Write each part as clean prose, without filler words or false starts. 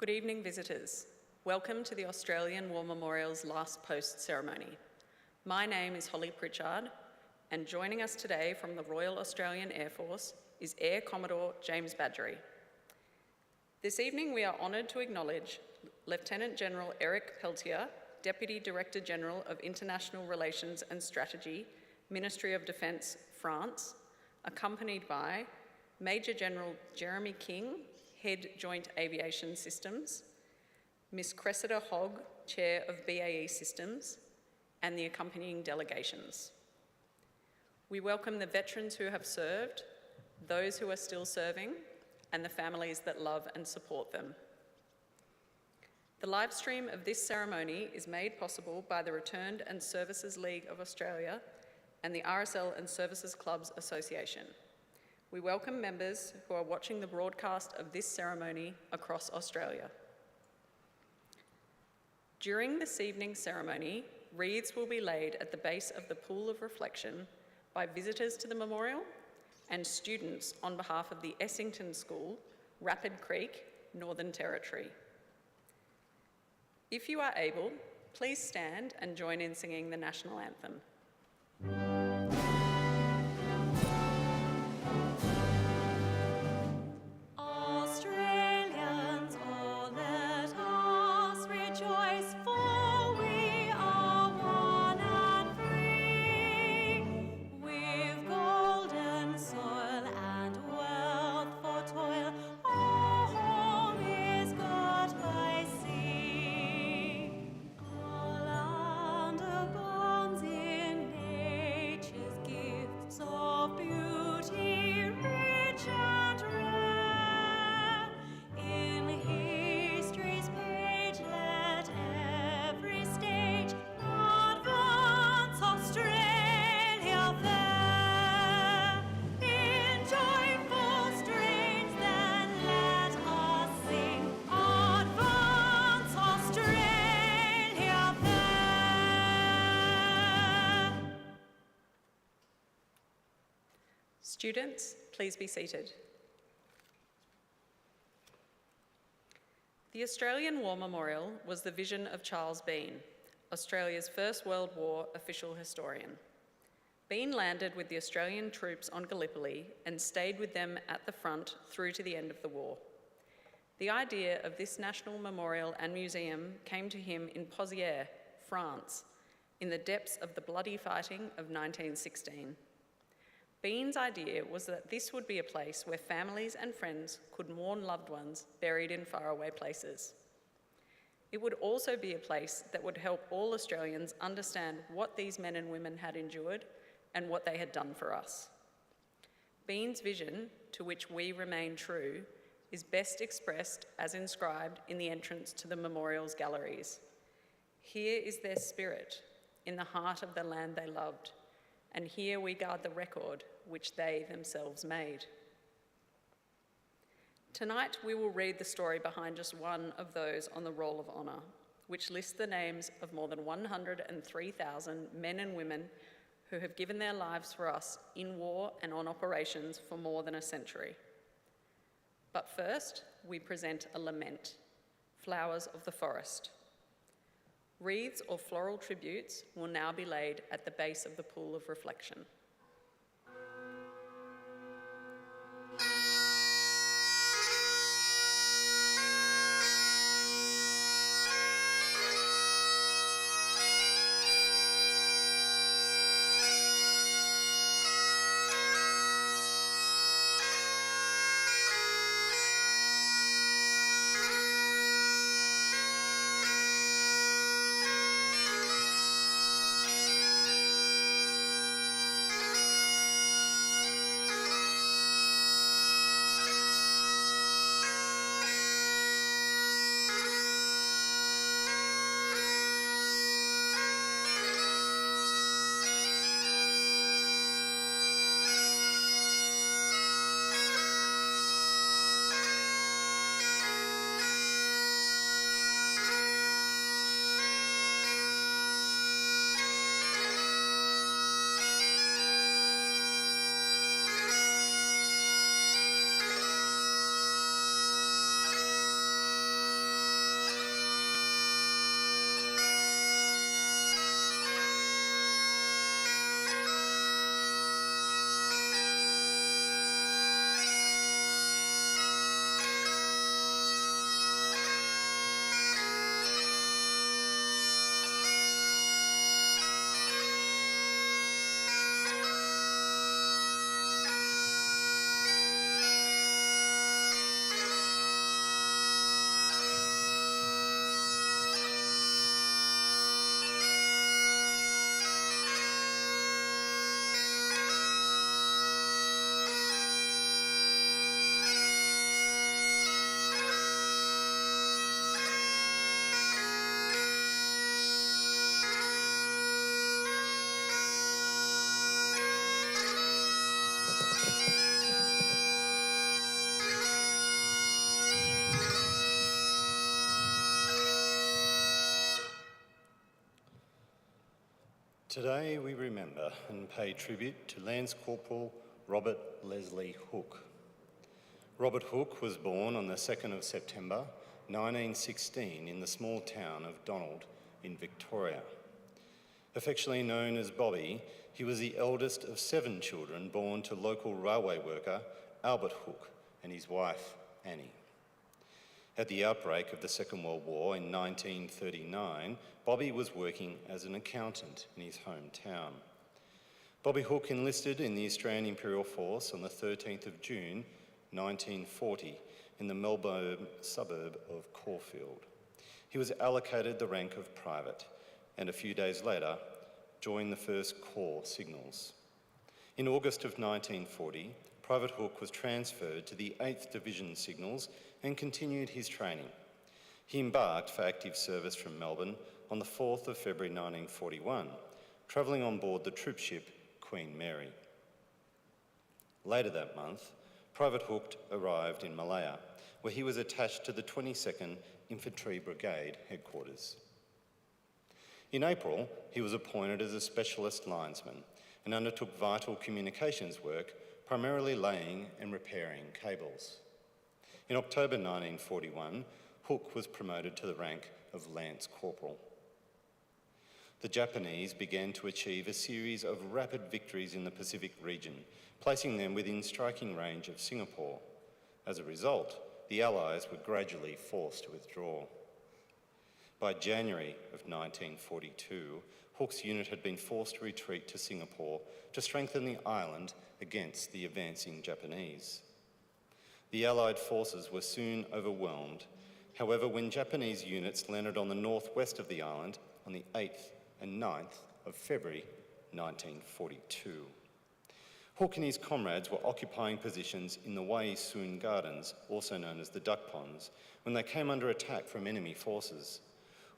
Good evening, visitors. Welcome to the Australian War Memorial's last post ceremony. My name is Holly Pritchard, and joining us today from the Royal Australian Air Force is Air Commodore James Badgery. This evening we are honoured to acknowledge Lieutenant General Eric Peltier, Deputy Director General of International Relations and Strategy, Ministry of Defence, France, accompanied by Major General Jeremy King, Head Joint Aviation Systems, Ms. Cressida Hogg, Chair of BAE Systems, and the accompanying delegations. We welcome the veterans who have served, those who are still serving, and the families that love and support them. The live stream of this ceremony is made possible by the Returned and Services League of Australia and the RSL and Services Clubs Association. We welcome members who are watching the broadcast of this ceremony across Australia. During this evening's ceremony, wreaths will be laid at the base of the Pool of Reflection by visitors to the memorial and students on behalf of the Essington School, Rapid Creek, Northern Territory. If you are able, please stand and join in singing the National Anthem. Students, please be seated. The Australian War Memorial was the vision of Charles Bean, Australia's First World War official historian. Bean landed with the Australian troops on Gallipoli and stayed with them at the front through to the end of the war. The idea of this national memorial and museum came to him in Pozières, France, in the depths of the bloody fighting of 1916. Bean's idea was that this would be a place where families and friends could mourn loved ones buried in faraway places. It would also be a place that would help all Australians understand what these men and women had endured and what they had done for us. Bean's vision, to which we remain true, is best expressed as inscribed in the entrance to the memorial's galleries. Here is their spirit, in the heart of the land they loved, and here we guard the record which they themselves made. Tonight we will read the story behind just one of those on the Roll of Honour, which lists the names of more than 103,000 men and women who have given their lives for us in war and on operations for more than a century. But first, we present a lament, Flowers of the Forest. Wreaths or floral tributes will now be laid at the base of the Pool of Reflection. Today we remember and pay tribute to Lance Corporal Robert Leslie Hooke. Robert Hooke was born on the 2nd of September 1916 in the small town of Donald in Victoria. Affectionately known as Bobby, he was the eldest of 7 children born to local railway worker Albert Hooke and his wife Annie. At the outbreak of the Second World War in 1939, Bobby was working as an accountant in his hometown. Bobby Hooke enlisted in the Australian Imperial Force on the 13th of June 1940 in the Melbourne suburb of Caulfield. He was allocated the rank of private and a few days later joined the 1st Corps Signals. In August of 1940, Private Hooke was transferred to the 8th Division Signals and continued his training. He embarked for active service from Melbourne on the 4th of February 1941, travelling on board the troop ship Queen Mary. Later that month, Private Hooke arrived in Malaya, where he was attached to the 22nd Infantry Brigade headquarters. In April, he was appointed as a specialist linesman and undertook vital communications work, primarily laying and repairing cables. In October 1941, Hooke was promoted to the rank of Lance Corporal. The Japanese began to achieve a series of rapid victories in the Pacific region, placing them within striking range of Singapore. As a result, the Allies were gradually forced to withdraw. By January of 1942, Hooke's unit had been forced to retreat to Singapore to strengthen the island against the advancing Japanese. The Allied forces were soon overwhelmed. However, when Japanese units landed on the northwest of the island on the 8th and 9th of February 1942, Hooke and his comrades were occupying positions in the Wai Soon Gardens, also known as the Duck Ponds, when they came under attack from enemy forces.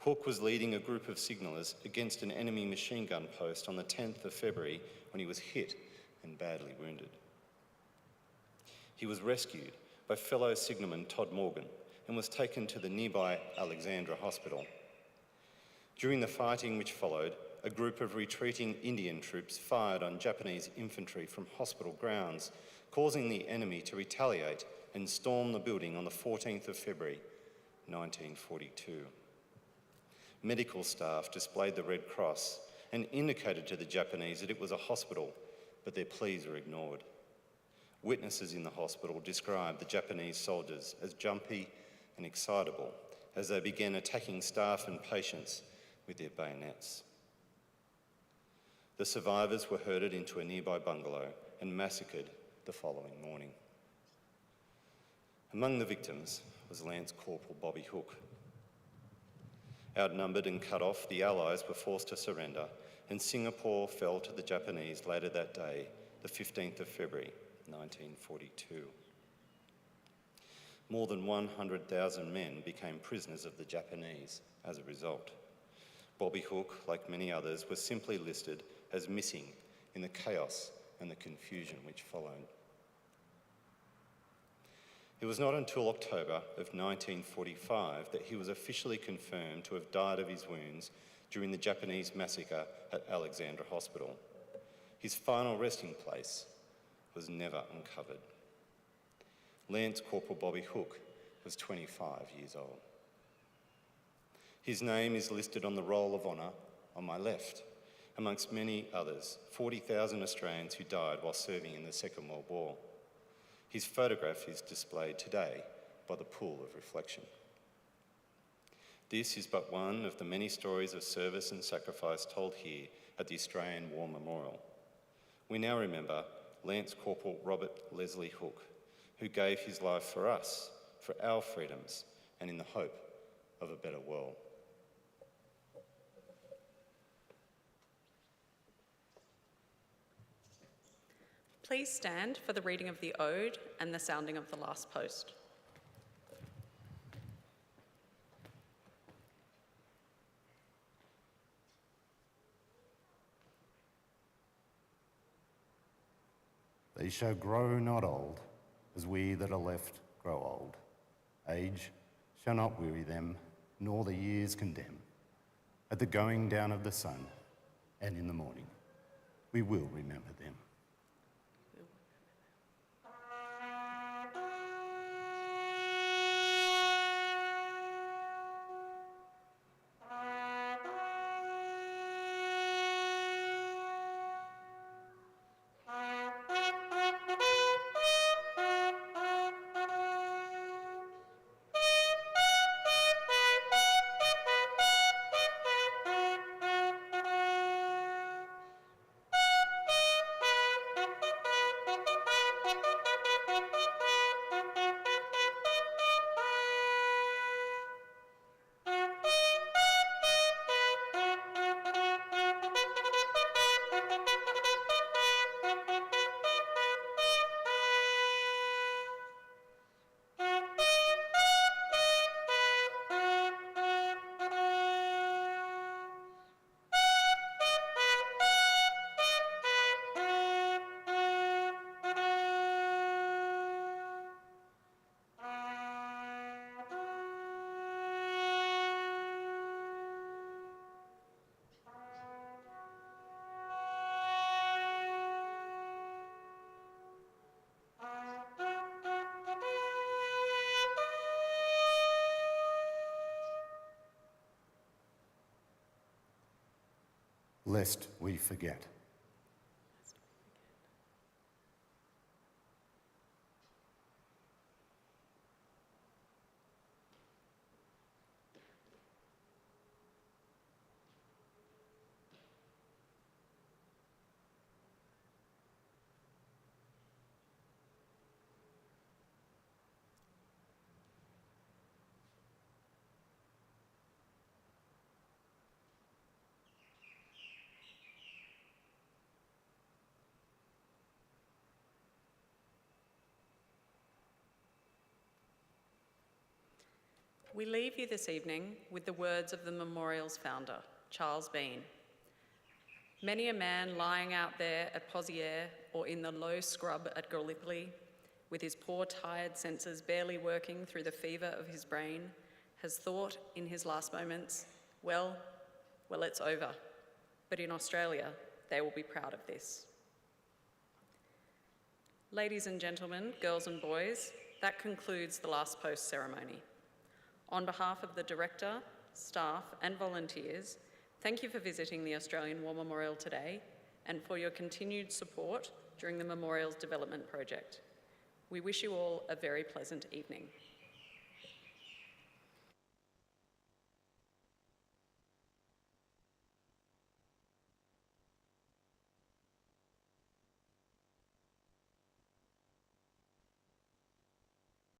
Hooke was leading a group of signallers against an enemy machine gun post on the 10th of February when he was hit and badly wounded. He was rescued by fellow signalman Todd Morgan and was taken to the nearby Alexandra Hospital. During the fighting which followed, a group of retreating Indian troops fired on Japanese infantry from hospital grounds, causing the enemy to retaliate and storm the building on the 14th of February 1942. Medical staff displayed the Red Cross and indicated to the Japanese that it was a hospital, but their pleas were ignored. Witnesses in the hospital described the Japanese soldiers as jumpy and excitable as they began attacking staff and patients with their bayonets. The survivors were herded into a nearby bungalow and massacred the following morning. Among the victims was Lance Corporal Bobby Hooke. Outnumbered and cut off, the Allies were forced to surrender, and Singapore fell to the Japanese later that day, the 15th of February, 1942. More than 100,000 men became prisoners of the Japanese as a result. Bobby Hooke, like many others, was simply listed as missing in the chaos and the confusion which followed. It was not until October of 1945 that he was officially confirmed to have died of his wounds during the Japanese massacre at Alexandra Hospital. His final resting place was never uncovered. Lance Corporal Bobby Hooke was 25 years old. His name is listed on the Roll of Honour on my left, amongst many others, 40,000 Australians who died while serving in the Second World War. His photograph is displayed today by the Pool of Reflection. This is but one of the many stories of service and sacrifice told here at the Australian War Memorial. We now remember Lance Corporal Robert Leslie Hooke, who gave his life for us, for our freedoms, and in the hope of a better world. Please stand for the reading of the Ode and the sounding of the last post. They shall grow not old, as we that are left grow old. Age shall not weary them, nor the years condemn. At the going down of the sun, and in the morning. We will remember them. Lest we forget. We leave you this evening with the words of the memorial's founder, Charles Bean. Many a man lying out there at Pozières or in the low scrub at Gallipoli, with his poor tired senses barely working through the fever of his brain, has thought in his last moments, well, it's over. But in Australia, they will be proud of this. Ladies and gentlemen, girls and boys, that concludes the last post ceremony. On behalf of the director, staff and volunteers, thank you for visiting the Australian War Memorial today and for your continued support during the memorial's development project. We wish you all a very pleasant evening.